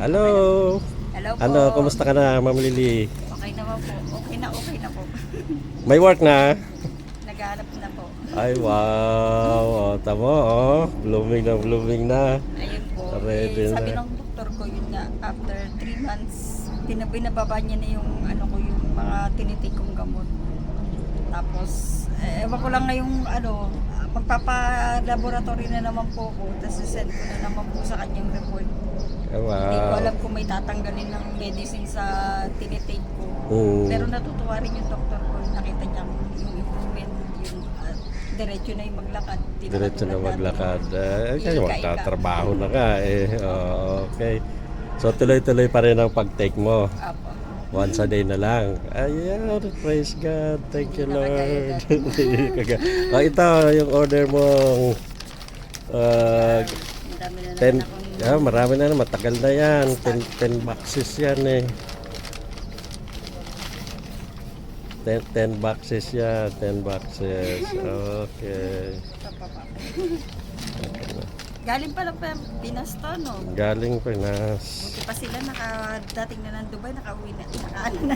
Hello. Hello po. Ano, kumusta ka na, Ma'am Lily? Okay naman po. Okay na po. May work na? Naghahanap na po. Ay, wow. O, tamo, oh. Blooming na. Ayun po. Ready Sabi na. ng doktor ko yun nga, after 3 months, binababa niya na yung yung mga tinitake kong gamot. Tapos, ewan ko lang ngayong magpapa-laboratory na naman po ako. Tapos send ko na naman po sa kanyang report. Wow. Hindi ko alam kung may tatanggalin ng medicine sa tinitake ko. Pero natutuwa rin yung doktor ko. Nakita niya yung improvement, yung diretso na yung maglakad. Di na Diretso na katulad maglakad. dati. Kasi Ika-ika. magtatrabaho na ka eh. Oh, okay. So tuloy-tuloy pa rin ang pag-take mo. Apo. Once a day na lang. Ayan, praise God. Thank you, Lord. Oh, ito, yung order mong Ang dami na 10, naman akong marami na, matagal na yan. 10 boxes yan eh. 10 boxes yan, 10 boxes. Okay. galing pa lang pa Pinas to, no? Galing Pinas. Buti pa sila dating na ng Dubai, nakauwi na. Nakaano na.